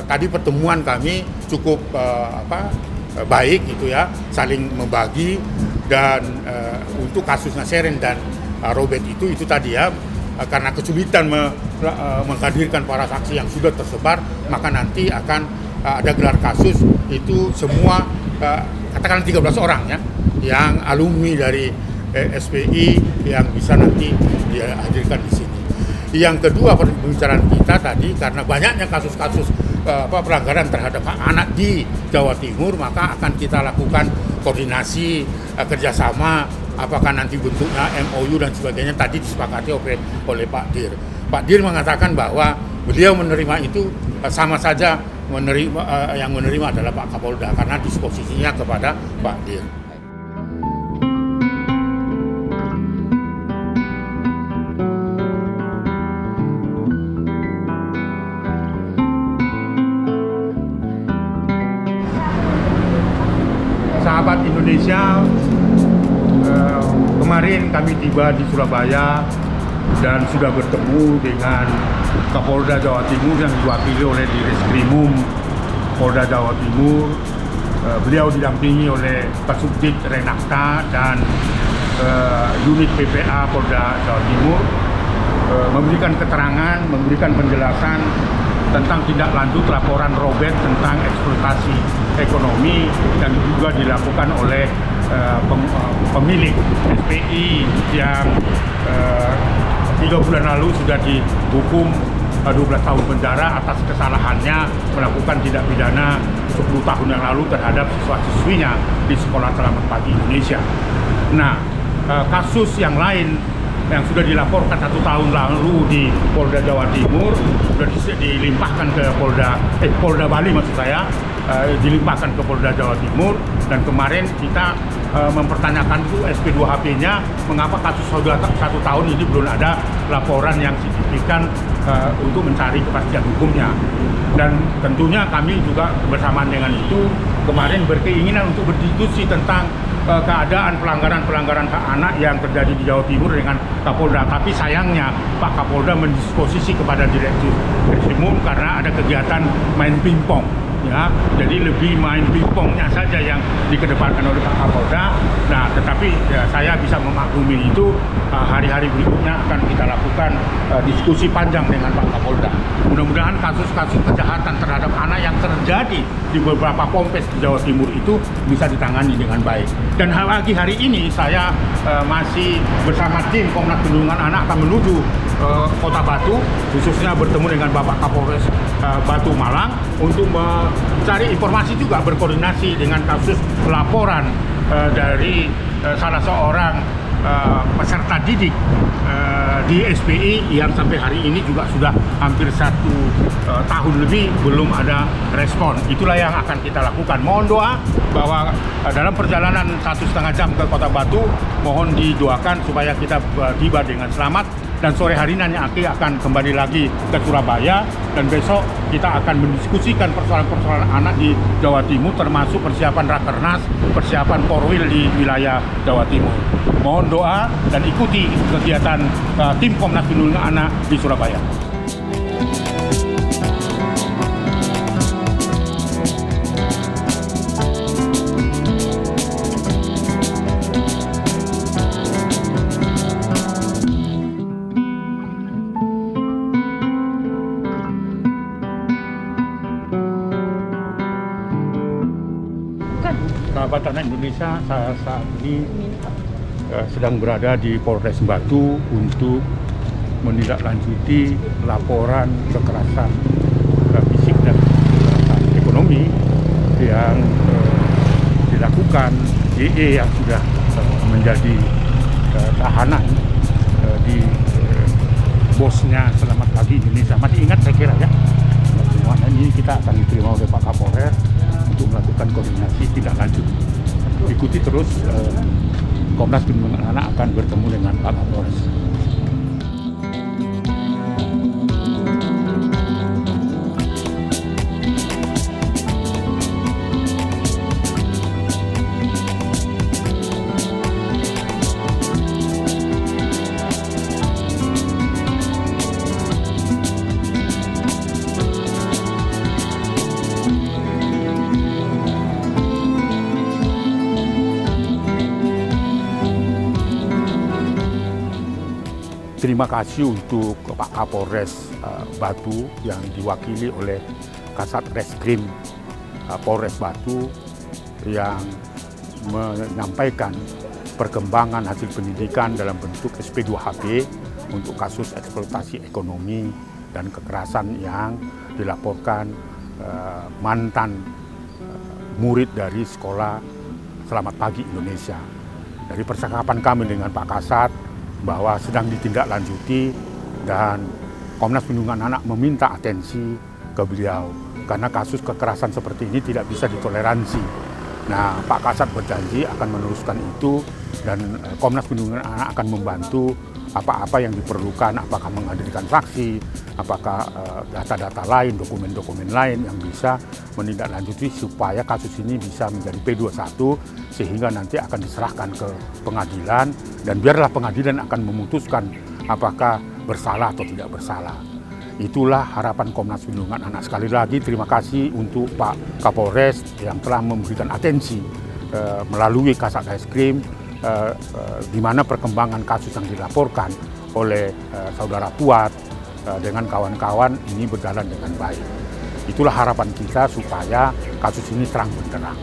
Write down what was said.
tadi pertemuan kami cukup baik gitu ya, saling membagi dan untuk kasusnya Seren dan Robert itu tadi ya, karena kesulitan menghadirkan para saksi yang sudah tersebar, maka nanti akan ada gelar kasus itu semua katakanlah 13 orang ya, yang alumni dari SPI yang bisa nanti dihadirkan di sini. Yang kedua pembicaraan kita tadi, karena banyaknya kasus-kasus pelanggaran terhadap hak anak di Jawa Timur, maka akan kita lakukan koordinasi kerjasama, apakah nanti bentuknya MOU dan sebagainya, tadi disepakati oleh Pak Dir. Pak Dir mengatakan bahwa beliau menerima itu sama saja yang menerima adalah Pak Kapolda karena disposisinya kepada Pak Dir. Sahabat Indonesia, kemarin kami tiba di Surabaya dan sudah bertemu dengan Kapolda Jawa Timur yang diwakili oleh Direskrimum Polda Jawa Timur. Beliau didampingi oleh Kasubdit Renakta dan unit PPA Polda Jawa Timur, memberikan keterangan, memberikan penjelasan tentang tindak lanjut laporan Robert tentang eksploitasi ekonomi yang juga dilakukan oleh pemilik SPI yang 3 bulan lalu sudah dihukum 12 tahun penjara atas kesalahannya melakukan tindak pidana 10 tahun yang lalu terhadap siswa-siswinya di Sekolah Selamat Pagi Indonesia. Nah, kasus yang lain yang sudah dilaporkan 1 tahun lalu di Polda Jawa Timur sudah dilimpahkan ke Polda Bali maksud saya, dilimpahkan ke Polda Jawa Timur, dan kemarin kita mempertanyakan itu SP2HP-nya, mengapa kasus sudah 1 tahun ini belum ada laporan yang signifikan untuk mencari kepastian hukumnya. Dan tentunya kami juga bersamaan dengan itu kemarin berkeinginan untuk berdiskusi tentang keadaan pelanggaran hak anak yang terjadi di Jawa Timur dengan Kapolda. Tapi sayangnya Pak Kapolda mendisposisi kepada Direktur Reskrimum karena ada kegiatan main pingpong. Ya, jadi lebih main pingpongnya saja yang dikedepankan oleh Pak Kapolda. Nah, tetapi ya, saya bisa memaklumi itu. Hari-hari berikutnya akan kita lakukan diskusi panjang dengan Pak Kapolda. Mudah-mudahan kasus-kasus kejahatan terhadap anak yang terjadi di beberapa Polres di Jawa Timur itu bisa ditangani dengan baik. Dan lagi hari ini saya masih bersama tim Komnas Perlindungan Anak akan menuju Kota Batu, khususnya bertemu dengan Bapak Kapolres Batu Malang untuk mencari informasi juga, berkoordinasi dengan kasus laporan dari salah seorang peserta didik di SPI yang sampai hari ini juga sudah hampir 1 tahun lebih belum ada respon. Itulah yang akan kita lakukan. Mohon doa bahwa dalam perjalanan 1,5 jam ke Kota Batu, mohon didoakan supaya kita tiba dengan selamat. Dan sore hari nanti akan kembali lagi ke Surabaya, dan besok kita akan mendiskusikan persoalan-persoalan anak di Jawa Timur, termasuk persiapan Rakernas, persiapan Korwil di wilayah Jawa Timur. Mohon doa dan ikuti kegiatan tim Komnas Perlindungan Anak di Surabaya. Sahabat Anak Indonesia, saya saat ini sedang berada di Polres Batu untuk menindaklanjuti laporan kekerasan fisik dan kekerasan ekonomi yang dilakukan JE yang sudah menjadi tahanan di bosnya Selamat Pagi Indonesia. Masih ingat saya kira ya? Ini kita akan diterima oleh Pak Kapolres untuk melakukan koordinasi tindak lanjut. Ikuti terus, Komnas Perlindungan Anak akan bertemu dengan Pak Kapolres. terima kasih untuk Pak Kapolres Batu yang diwakili oleh Kasat Reskrim Polres Batu yang menyampaikan perkembangan hasil penyidikan dalam bentuk SP2HP untuk kasus eksploitasi ekonomi dan kekerasan yang dilaporkan mantan murid dari sekolah Selamat Pagi Indonesia. Dari percakapan kami dengan Pak Kasat bahwa sedang ditindaklanjuti dan Komnas Perlindungan Anak meminta atensi ke beliau karena kasus kekerasan seperti ini tidak bisa ditoleransi. Nah, Pak Kasat berjanji akan meneruskan itu dan Komnas Perlindungan Anak akan membantu apa-apa yang diperlukan, apakah menghadirkan saksi, apakah data-data lain, dokumen-dokumen lain yang bisa menindaklanjuti supaya kasus ini bisa menjadi P21 sehingga nanti akan diserahkan ke pengadilan dan biarlah pengadilan akan memutuskan apakah bersalah atau tidak bersalah. Itulah harapan Komnas Perlindungan Anak. Sekali lagi terima kasih untuk Pak Kapolres yang telah memberikan atensi melalui Kasat Reskrim di mana perkembangan kasus yang dilaporkan oleh Saudara Puat dengan kawan-kawan ini berjalan dengan baik. Itulah harapan kita supaya kasus ini terang benderang.